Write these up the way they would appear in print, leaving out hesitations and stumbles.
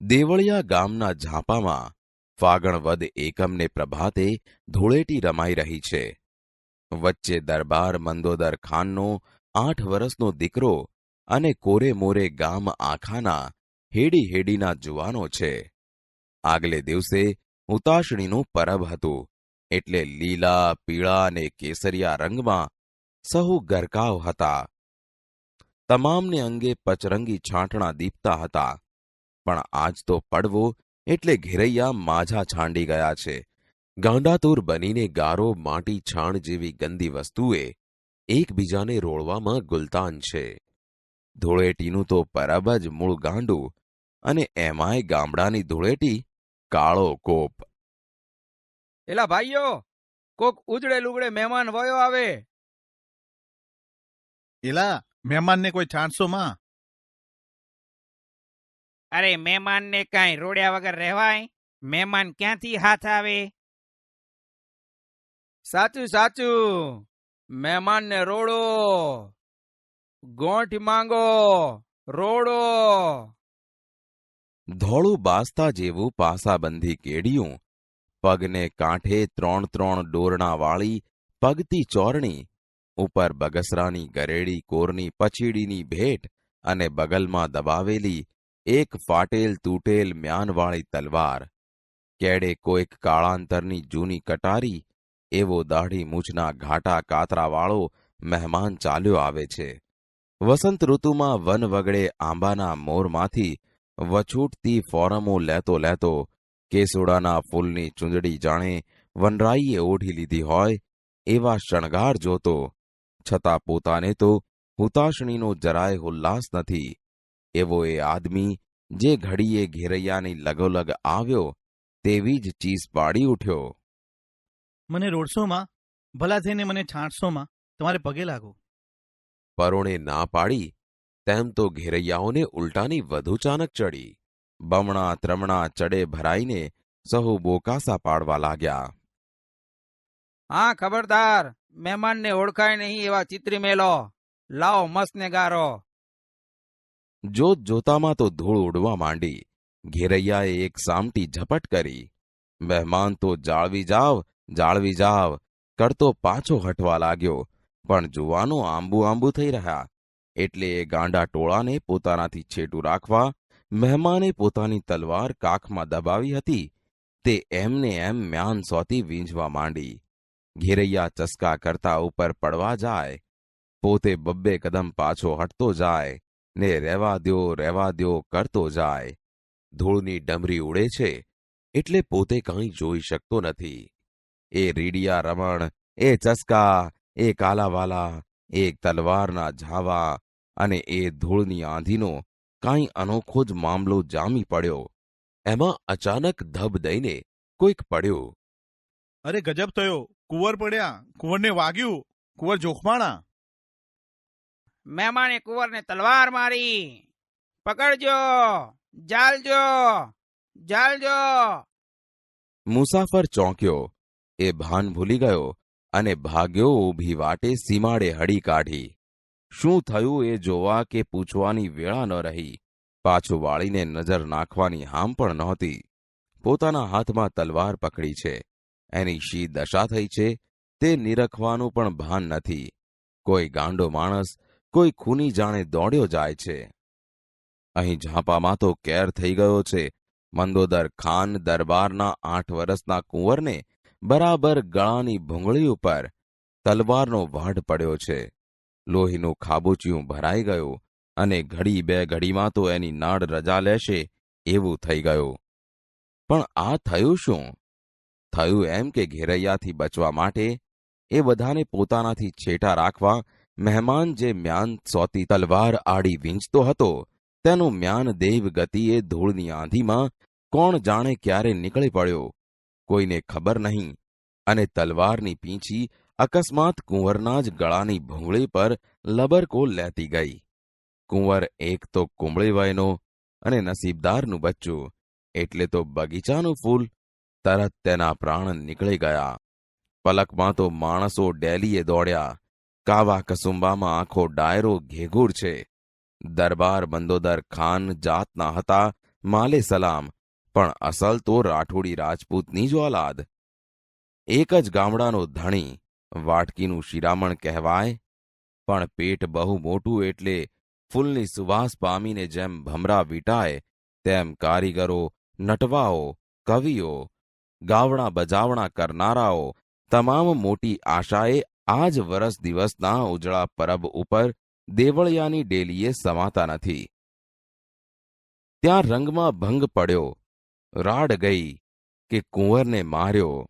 દેવળિયા ગામના ઝાંપામાં ફાગણ વદ એકમને પ્રભાતે ધૂળેટી રમાઈ રહી છે. વચ્ચે દરબાર મંદોદર ખાનનો 8 વર્ષનો દીકરો અને કોરે મોરે ગામ આખાના હેડી હેડીના જુવાનો છે. આગલે દિવસે ઉતાશણીનું પરબ હતું, એટલે લીલા, પીળા અને કેસરિયા રંગમાં સહુ ગરકાવ હતા. તમામને અંગે પચરંગી છાંટણા દીપતા હતા. પણ આજ તો પડવો એટલે ઘેરૈયા માઝા છાંડી ગયા છે. ગાંડાતુર બનીને ગારો, માટી, છાણ જેવી ગંદી વસ્તુએ એકબીજાને રોળવામાં ગુલતાન છે. ધૂળેટીનું તો પરબ જ મૂળ ગાંડું, અને એમાંય ગામડાની ધૂળેટી કાળો કોપ. એલા ભાઈઓ, કોક ઉજળે લુગડે મહેમાન વયો આવે. એલા મહેમાનને કોઈ છાંટશો માં? અરે મહેમાનને કાંઈ રોડ્યા વગર રહેવાય? મહેમાન ક્યાંથી હાથ આવે? સાચું સાચું, મહેમાનને રોડો, ગોઠ માંગો, રોડો. ધોળું બાસતા જેવું પાસાબંધી કેડિયું, પગને કાંઠે 3 ડોરણાવાળી પગતી ચોરણી, ઉપર બગસરાની ગરેડી કોરની પછીડીની ભેટ અને બગલમાં દબાવેલી એક ફાટેલ તૂટેલ મ્યાનવાળી તલવાર. કેડે કોઈક કાળાંતરની જૂની કટારી એવો દાઢી મૂછના ઘાટા કાતરાવાળો મહેમાન ચાલ્યો આવે છે. વસંત ઋતુમાં વન વગડે આંબાના મોરમાંથી વછૂટતી ફોરમો લેતો લેતો કેસુડાના ફૂલની ચૂંદડી જાણે વનરાઈએ ઓઢી લીધી હોય એવા શણગાર જોતો, છતાં પોતાને તો હુતાશણીનો જરાય ઉલ્લાસ નથી એવો એ આદમી જે ઘડીએ ઘેરૈયાની લગોલગ આવ્યો તેવી જ ચીસ પાડી ઉઠ્યો. મને રોડશો માં? ભલા થઈને મને છાંટશો માં? તમારે પગે લાગો. પરોણે ના પાડી તેમ તો ઘેરૈયાઓને ઉલટાની વધુ ચાનક ચડી. બમણા ત્રમણા ચડે ભરાઈને સહુ બોકાસા પાડવા લાગ્યા. હા, ખબરદાર, મહેમાનને ઓળખાય નહીં એવા ચિત્રી મેલો. લાવો મસ્તને ગારો. જોત જોતામાં તો ધૂળ ઉડવા માંડી. ઘેરૈયાએ એક સામટી ઝપટ કરી. મહેમાન તો જાળવી જાવ કરતો પાછો હટવા લાગ્યો, પણ જુવાનો આંબુ થઈ રહ્યા. એટલે એ ગાંડા ટોળાને પોતાનાથી છેટું રાખવા મહેમાને પોતાની તલવાર કાખમાં દબાવી હતી તે એમને એમ મ્યાન સોતી વીંઝવા માંડી. ઘેરૈયા ચસકા કરતા ઉપર પડવા જાય, પોતે 2 કદમ પાછો હટતો જાય ને રહેવા દ્યો કરતો જાય. ધૂળની ડમરી ઉડે છે એટલે પોતે કંઈ જોઈ શકતો નથી. એ રીડિયા રમણ, એ ચસકા, એ કાલાવાલા, એક તલવારના ઝાવા અને એ ધૂળની આંધીનો કાંઈ અનોખો જ મામલો જામી પડ્યો. એમાં અચાનક ધબ દઈને કોઈક પડ્યો. અરે ગજબ થયો, કુંવર પડ્યા, કુંવરને વાગ્યું, કુંવર જોખમાણા. મહેમાને કુંવરને તલવાર મારી. પકડજો, જાલજો. મુસાફર ચોંક્યો. એ ભાન ભૂલી ગયો અને ભાગ્યો ઊભી વાટે સીમાડે હડી કાઢી. શું થયું એ જોવા કે પૂછવાની વેળા ન રહી. પાછું વાળીને નજર નાખવાની હામ પણ નહોતી. પોતાના હાથમાં તલવાર પકડી છે, એની શી દશા થઈ છે તે નિરખવાનું પણ ભાન નથી. કોઈ ગાંડો માણસ, કોઈ ખૂની જાણે દોડ્યો જાય છે. અહીં ઝાંપામાં તો કેર થઈ ગયો છે. મંદોદર ખાન દરબારના 8 વર્ષના કુંવરને બરાબર ગળાની ભૂંગળી ઉપર તલવારનો વાઢ પડ્યો છે. લોહીનું ખાબોચિયું ભરાઈ ગયું અને ઘડી 2 ઘડીમાં તો એની નાડ રજા લેશે એવું થઈ ગયું. પણ આ થયું શું? થયું એમ કે ઘેરૈયાથી બચવા માટે એ બધાને પોતાનાથી છેટા રાખવા મહેમાન જે મ્યાન સોતી તલવાર આડી વીંચતો હતો તેનું મ્યાન દેવ ગતિએ ધૂળની આંધીમાં કોણ જાણે ક્યારે નીકળી પડ્યો, કોઈને ખબર નહીં, અને તલવારની પીંછી અકસ્માત કુંવરના જ ગળાની ભૂંગળી પર લબરકો લેતી ગઈ. કુંવર એક તો કુંબળી વયનો અને નસીબદારનું બચ્ચું, એટલે તો બગીચાનું ફૂલ. તરત તેના પ્રાણ નીકળી ગયા. પલકમાં તો માણસો ડેલીએ દોડ્યા. કાવા કસુંબામાં આખો ડાયરો ઘેઘૂર છે. દરબાર મંદોદર ખાન જાતના હતા માલે સલામ, પણ અસલ તો રાઠોડી રાજપૂતની જ ઓલાદ. એક જ ગામડાનો ધણી, વાટકીનું શિરામણ કહેવાય, પણ પેટ બહુ મોટું એટલે ફૂલની સુવાસ પામીને જેમ ભમરા વીંટાય તેમ કારીગરો, નટવાઓ, કવિઓ, ગાવણા બજાવણા કરનારાઓ તમામ મોટી આશાએ આ જ વરસ દિવસના ઉજળા પરબ ઉપર દેવળિયાની ડેલીએ સમાતા નથી. ત્યાં રંગમાં ભંગ પડ્યો, રાડ ગઈ કે કુંવરને માર્યો.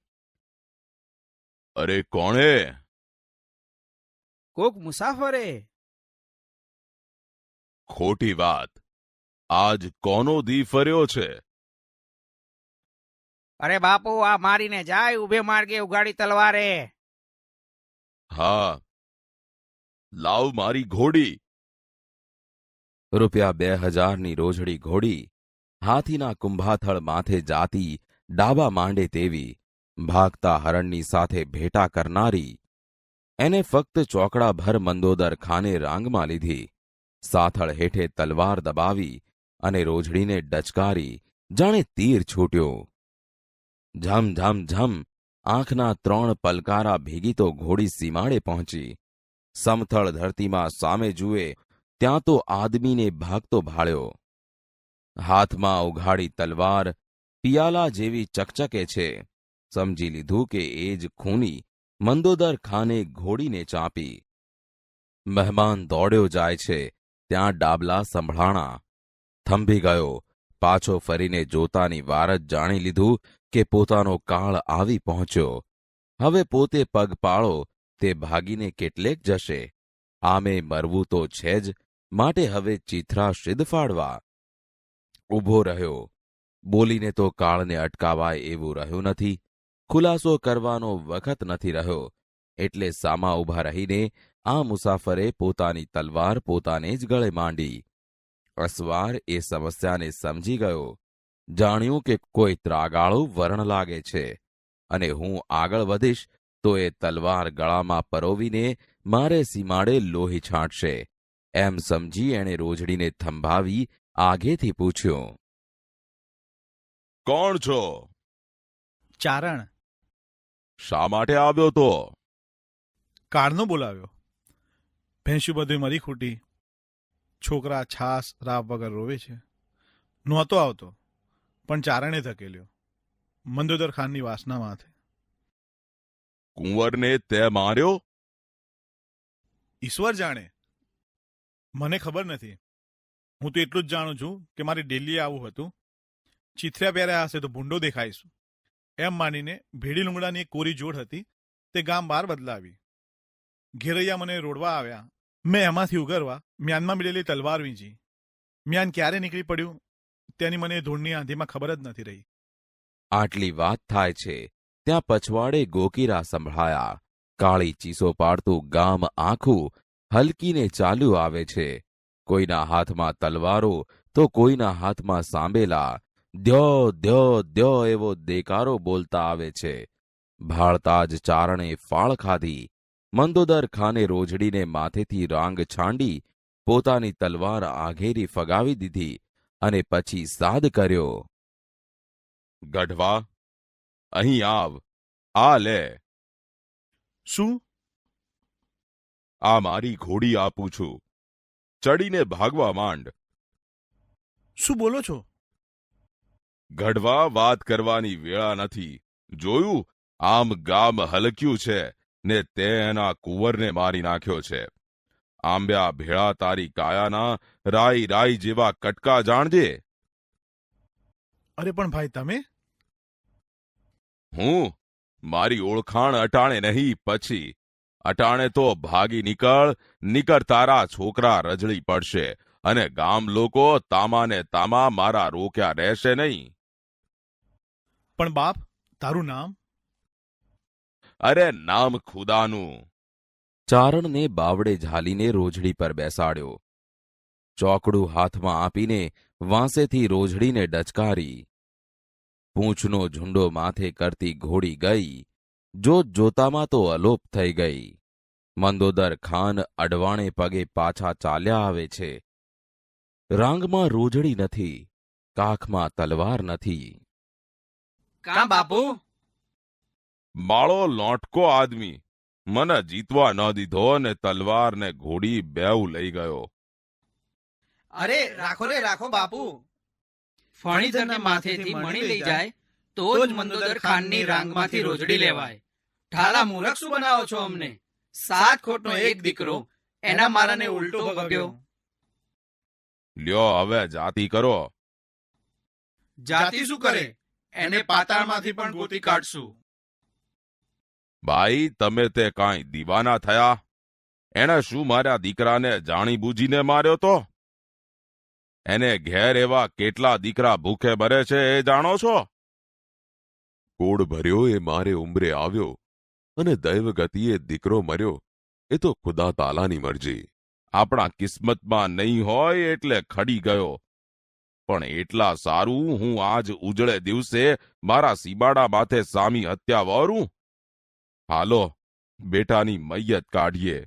અરે કોણે? કોક મુસાફરે. ખોટી વાત. આજ કોનો દી ફર્યો છે? અરે બાપુ, આ મારીને જાય ઉભે માર્ગે ઉગાડી તલવારે. હા, લાવ મારી ઘોડી. રૂપિયા 2000ની રોજડી ઘોડી, હાથીના કુંભાથળ માથે જાતી ડાબા માંડે તેવી, ભાગતા હરણની સાથે ભેટા કરનારી, એને ફક્ત ચોકડાભર મંદોદર ખાને રાંગમાં લીધી, સાથળ હેઠે તલવાર દબાવી અને રોજડીને ડચકારી જાણે તીર છૂટ્યો. ઝમ ઝમ ઝમ આંખના 3 પલકારા ભેગી તો ઘોડી સીમાડે પહોંચી. સમથળ ધરતીમાં સામે જુએ ત્યાં તો આદમીને ભાગતો ભાળ્યો. હાથમાં ઉઘાડી તલવાર પિયાલા જેવી ચકચકે છે. સમજી લીધું કે એ જ ખૂની મંદોદર ખાને ઘોડીને ચાંપી. મહેમાન દોડ્યો જાય છે ત્યાં ડાબલા સંભળાણા. થંભી ગયો, પાછો ફરીને જોતાની વાર જ જાણી લીધું કે પોતાનો કાળ આવી પહોંચ્યો. હવે પોતે પગપાળો તે ભાગીને કેટલેક જશે. આમે મરવું તો છે જ, માટે હવે ચીથરા સિદ્ધ ફાડવા. ઊભો રહ્યો. બોલીને તો કાળને અટકાવાય એવું રહ્યું નથી. ખુલાસો કરવાનો વખત નથી રહ્યો. એટલે સામા ઊભા રહીને આ મુસાફરે પોતાની તલવાર પોતાને જ ગળે માંડી. અસવાર એ સમસ્યાને સમજી ગયો. જાણ્યું કે કોઈ ત્રાગાળું વરણ લાગે છે અને હું આગળ વધીશ તો એ તલવાર ગળામાં પરોવીને મારે સીમાડે લોહી છાંટશે. એમ સમજી એણે રોજડીને થંભાવી આગેથી પૂછ્યું. કોણ છો? ચારણ. શા માટે આવ્યો તો? કાળનો બોલાવ્યો. ભેંસું બધું મરી ખૂટી. છોકરા છાસ રાવ વગર રોવે છે. નહોતો આવતો, પણ ચારણે ધકેલ્યો. મંદોદર ખાનની વાસના માથે. કુંવરને તે માર્યો? ઈશ્વર જાણે, મને ખબર નથી. હું તો એટલું જ જાણું છું કે મારે દિલ્હી આવવું હતું. ચિથરા પહેર્યા હશે તો ભૂંડો દેખાઈશું એમ માનીને ભેડી લુંગડાની એક કોરી જોડ હતી તે ગામ બહાર બદલાવી. ઘેરૈયા મને રોડવા આવ્યા. મેં એમાંથી ઉગરવા મ્યાનમાં મિલેલી તલવાર વીંજી. મ્યાન ક્યારે નીકળી પડ્યું તેની મને ધૂળની આંધીમાં ખબર જ નથી રહી. આટલી વાત થાય છે ત્યાં પછવાડે ગોકીરા સંભળાયા. કાળી ચીસો પાડતું ગામ આખું હલકીને ચાલ્યું આવે છે. કોઈના હાથમાં તલવારો તો કોઈના હાથમાં સાંબેલા. દ્યો દ્યો દ્યો એવો દેકારો બોલતા આવે છે. ભાળતા જ ચારણે ફાળ ખાધી. મંદોદર ખાને રોજડીને માથેથી રાંગ છાંડી પોતાની તલવાર આઘેરી ફગાવી દીધી અને પછી સાદ કર્યો. ગઢવા, અહીં આવ. આ લે. શું? આ મારી ઘોડી આપું છું. ચડીને ભાગવા માંડ. શું બોલો છો? ગઢવા, વાત કરવાની વેળા નથી. જોયું, આમ ગામ હલક્યું છે ને તે એના કુંવરને મારી નાખ્યો છે. આંબ્યા ભેળા તારી કાયાના રાઈ રાઈ જેવા કટકા જાણજે. અરે પણ ભાઈ તમે? હું? મારી ઓળખાણ અટાણે નહીં, પછી. અટાણે તો ભાગી નીકળ તારા છોકરા રજળી પડશે અને ગામ લોકો તામાને તામા મારા રોક્યા રહેશે નહીં. પણ બાપ, તારું નામ? અરે નામ ખુદાનું. ચારણને બાવડે ઝાલીને રોજડી પર બેસાડ્યો. ચોકડું હાથમાં આપીને વાંસેથી રોજડીને ડચકારી. પૂંછનો ઝુંડો માથે કરતી ઘોડી ગઈ. જોત જોતામાં તો અલોપ થઈ ગઈ. મંદોદર ખાન અડવાણે પગે પાછા ચાલ્યા આવે છે. રાંગમાં રોજડી નથી. કાખમાં તલવાર નથી. કાં બાપુ? માળો લોટકો આદમી મને જીતવા ન દીધો ને તલવાર ને ઘોડી બેઉ લઈ ગયો. અરે રાખો રે રાખો બાપુ. ફણીધરને માથેથી મણી લઈ જાય તો જ મંદોદર ખાનની રાંગમાંથી રોજડી લેવાય. ઠાલા મૂરખ શું બનાવો છો અમને? 7 ખોટનો એક દીકરો એના મારાને ઉલટો ભગ્યો. લ્યો હવે જાતિ કરો. જાતિ શું કરે? એને પાતાળમાંથી પણ ગોતી કાઢશું. બાઈ તમે તે કાંઈ દીવાના થયા? એણે શું મારા દીકરાને જાણી બૂજીને માર્યો તો? એને ઘેર એવા કેટલા દીકરા ભૂખે મરે છે એ જાણો છો? કોડ ભર્યો એ મારે ઉંમરે આવ્યો અને દૈવગતિએ દીકરો મર્યો એ તો ખુદા તાલાની મરજી. આપણા કિસ્મતમાં નહીં હોય એટલે ખડી ગયો. પણ એટલા સારું હું આજ ઉજળે દિવસે મારા સીબાડા માથે સામી હત્યા વરું? હાલો બેટાની મૈયત કાઢીએ.